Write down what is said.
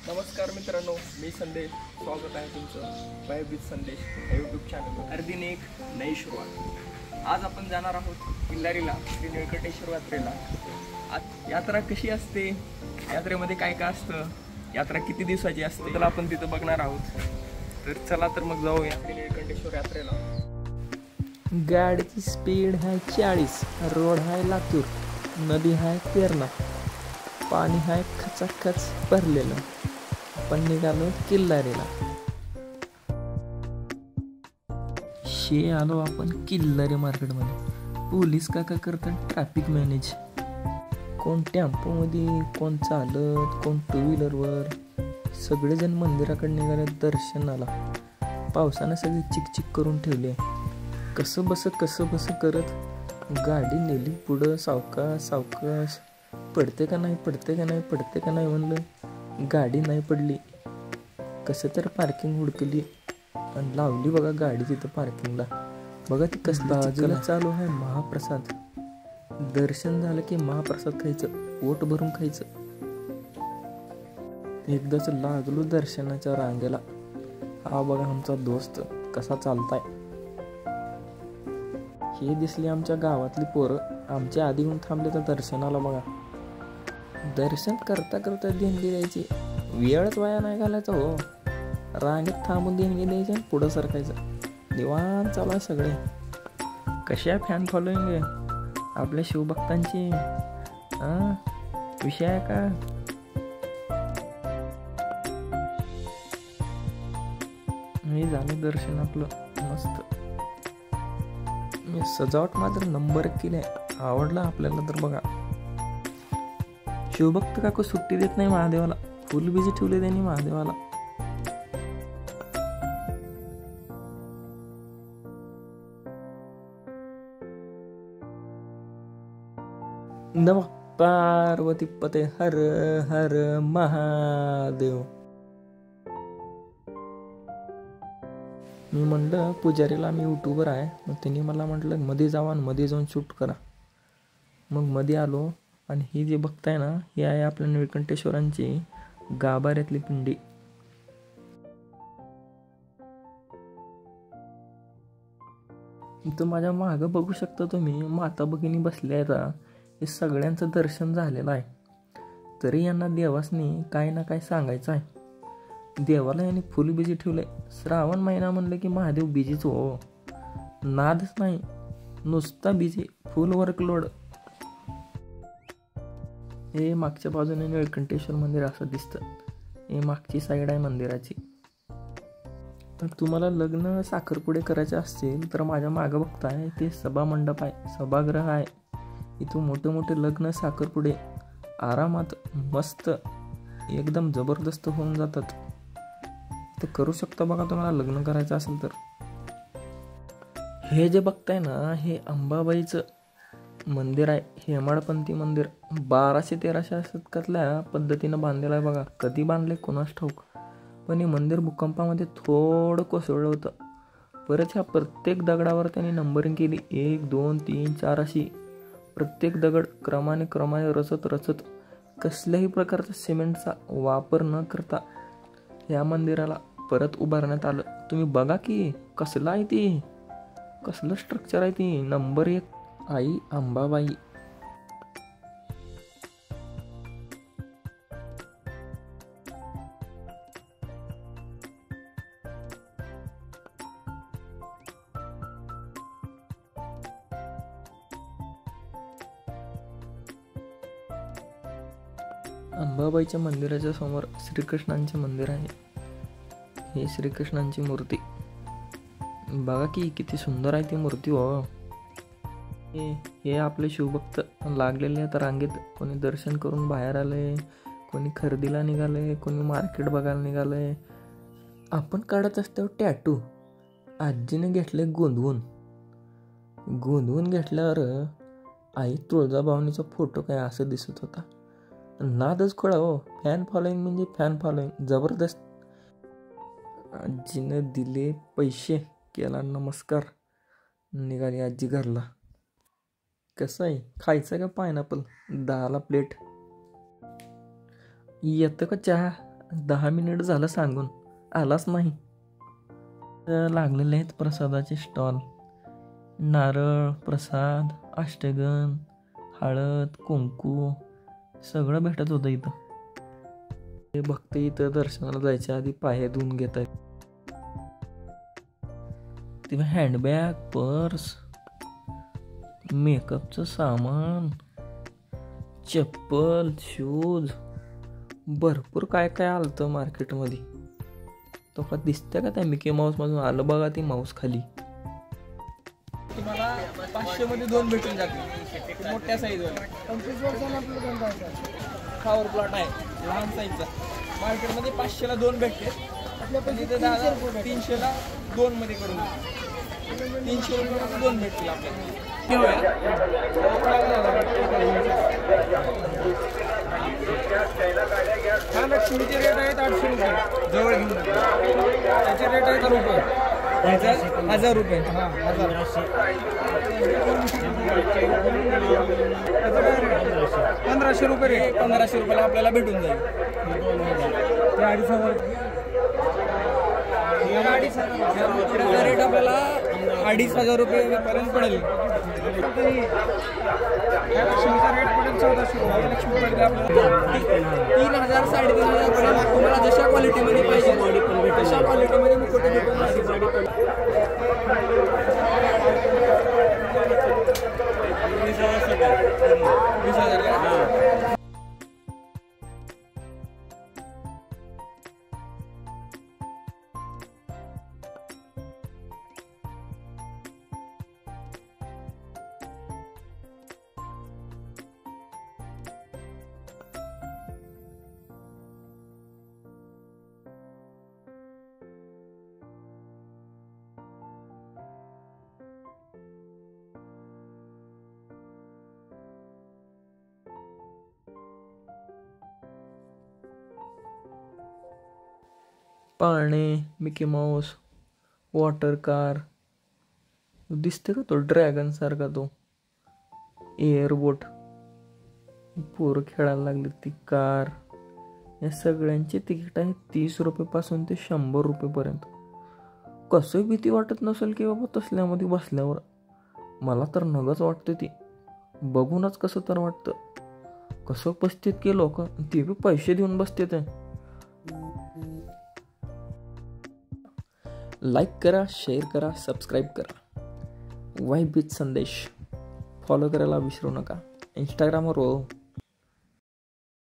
नमस्कार मित्रांनो, मी संदेश. स्वागत आहे तुमचं बाय विथ संदेश या यूट्यूब चॅनलवर. हर दिन एक नई सुरुवात. आज आपण जाणार आहोत किल्लारीला, श्री निळकंठेश्वर यात्रेला. आज यात्रा कशी असते, यात्रेमध्ये काय काय असतं, यात्रा किती दिवसाची असते, तर आपण तिथं बघणार आहोत. तर चला तर मग जाऊया श्री निळकंठेश्वर यात्रेला. गाडीची स्पीड आहे 40, रोड आहे लातूर, नदी आहे पेरणा, पाणी आहे खचाखच भरलेलं. आपण निघालो किल्लारीला. आलो आपण किल्लारी मार्केटमध्ये. पोलीस काका करतात ट्रॅफिक मॅनेज. कोण टेम्पोमध्ये, कोण चालत, कोण टू व्हीलरवर. सगळेजण मंदिराकडे निघाले दर्शनाला. पावसानं सगळी चिकचिक करून ठेवली. कसं बस करत गाडी नेली पुढं. सावकाश पडते का नाही म्हणलं. गाडी नाही पडली. कसं तर पार्किंग हुडकली आणि लावली बघा गाडी तिथं पार्किंगला. बघा ती कसं बाजूला चालू आहे महाप्रसाद. दर्शन झालं की महाप्रसाद खायचं, पोट भरून खायचं. एकदाच लागलो दर्शनाच्या रांगेला. हा बघा आमचा दोस्त कसा चालताय. हे दिसली आमच्या गावातली पोरं. आमच्या आधी येऊन थांबले तर दर्शनाला. बघा दर्शन करता देणगी द्यायची. वेळच वाया नाही घालायचा हो. रांगेत थांबून देणगी द्यायची आणि पुढं सरकायचं. निवांत चालू आहे सगळे. कशा फॅन फॉलोईंग आपल्या शिवभक्तांची. विषय आहे का. मी झालं दर्शन आपलं मस्त. सजावट मात्र नंबर 1 केली आहे. आवडला आपल्याला तर बघा. शिवभक्त काकू सुट्टी देत नाही महादेवाला. फुल बिजी ठेवले त्यांनी महादेवाला. नमः पार्वती पते हर हर महादेव. मी म्हणलं पुजारीला मी युट्यूबर आहे. मग त्यांनी मला म्हटलं मध्ये जावा आणि मध्ये जाऊन शूट करा. मग मध्ये आलो आणि ही जे बघताय ना, ही आहे आपल्या निळकंठेश्वरांची गाभाऱ्यातली पिंडी. इथं माझ्या मागं बघू शकता तुम्ही माता भगिनी बसल्या आहेत. हे सगळ्यांचं दर्शन झालेलं आहे. तरी यांना देवासनी काय ना काय सांगायचं आहे. देवाला यांनी फुल बिजी ठेवलंय. श्रावण महिना म्हणलं की महादेव बिजीच हो. नादच नाही, नुसता बिजी, फुल वर्कलोड. हे मागच्या बाजूने निळकंठेश्वर मंदिर असं दिसतं. हे मागची साईड आहे मंदिराची. तर तुम्हाला लग्न साखरपुडे करायचे असतील तर माझ्या मागं बघताय ते सभा मंडप आहे, सभागृह आहे. इथून मोठे लग्न साखरपुडे आरामात मस्त एकदम जबरदस्त होऊन जातात. ते करू शकता बघा तुम्हाला लग्न करायचं असेल तर. हे जे बघताय ना, हे अंबाबाईचं मंदिर आहे. हेमाडपंथी मंदिर 1200-1300 शतकातल्या पद्धतीनं बांधलेलं आहे बघा. कधी बांधले कोणास ठाऊक. पण हे मंदिर भूकंपामध्ये थोडं कोसळलं होतं. परत ह्या प्रत्येक दगडावर त्यांनी नंबरिंग केली. 1 2 3 4 अशी. प्रत्येक दगड क्रमाने रचत कसल्याही प्रकारचा सिमेंटचा वापर न करता ह्या मंदिराला परत उभारण्यात आलं. तुम्ही बघा की कसलं आहे ती, कसलं स्ट्रक्चर आहे ती. नंबर 1 आई अंबाबाई. अंबाबाईच्या मंदिराच्या समोर श्रीकृष्णांचे मंदिर आहे. हे श्रीकृष्णांची मूर्ती बघा की किती सुंदर आहे ती मूर्ती हो. हे आपले शिवभक्त लागलेले आहेत रांगेत. कोणी दर्शन करून बाहेर आले, कोणी खरेदीला निघाले, कोणी मार्केट बघायला निघाले. आपण काढत असतो टॅटू. आजीने घेतले गोंधवून घेतल्यावर आई तुळजाभवानीचा फोटो काय असं दिसत होता. नादच खोळा हो. फॅन फॉलोईंग म्हणजे फॅन फॉलोईंग जबरदस्त. आजीनं दिले पैसे, केला नमस्कार, निघाली आजी घरला. कसं आहे, खायचं का पायनॅपल? 10ला प्लेट. येतं का चहा? 10 मिनिट झालं सांगून आलाच नाही. लागलेले आहेत प्रसादाचे स्टॉल. नारळ, प्रसाद, अष्टगंध, हळद, कुंकू सगळं भेटत होतं इथं. हे भक्त इथं दर्शनाला जायच्या आधी पाय धुवून घेत आहेत. तेव्हा हँडबॅग, पर्स, मेकअपचं सामान, चप्पल, शूज भरपूर काय काय आलतं मार्केटमध्ये. तो का दिसतंय का त्या मिकी माऊस मधून आलं बघा ती माऊस खाली. तुम्हाला 500 मध्ये 2 भेटून जातील मोठ्या साईजवर. 25 वर्षाला आपल्याला फ्लावर प्लॉट आहे लहान साईजचा. मार्केटमध्ये 500 ला 2 भेटते. आपल्याकडे इथे 300 ला 2 मध्ये करून 300 रुपये 2 भेटतील आपल्याला. हा लक्ष्मीचे रेट आहेत 800 रुपये जवळ घेऊन. त्याचे रेट आहेत रुपये 1000 रुपये. हां 1500 रुपये रेट. 1500 रुपयाला आपल्याला भेटून जाईल. ते 2500 रेट आपल्याला 2500 रुपये पर्यंत पडेल. लक्ष्मीचा रेट पडेल 1400 रुपये. लक्ष्मी पडेल आपल्याला 3000 3500 पर्यंत. तुम्हाला जशा क्वालिटीमध्ये पाहिजे तशा क्वालिटीमध्ये मी कुठे भेटून जाईल. 20,000. पाळणे, मिकी माऊस, वॉटर कार दिसते का तो ड्रॅगन सारखा तो एअरबोट. पोरं खेळायला लागली ती कार. या सगळ्यांची तिकीट आहे 30 रुपयेपासून ते 100 रुपयेपर्यंत. कसं भीती वाटत नसेल की बाबा तसल्यामध्ये बसल्यावर. मला तर नगच वाटतं ती बघूनच. कसं तर वाटतं कसं बसतेत की लोक, ते बी पैसे देऊन बसते. ते लाईक करा, शेअर करा, सबस्क्राईब करा. वाईब विथ संदेश फॉलो करायला विसरू नका. इंस्टाग्रामवर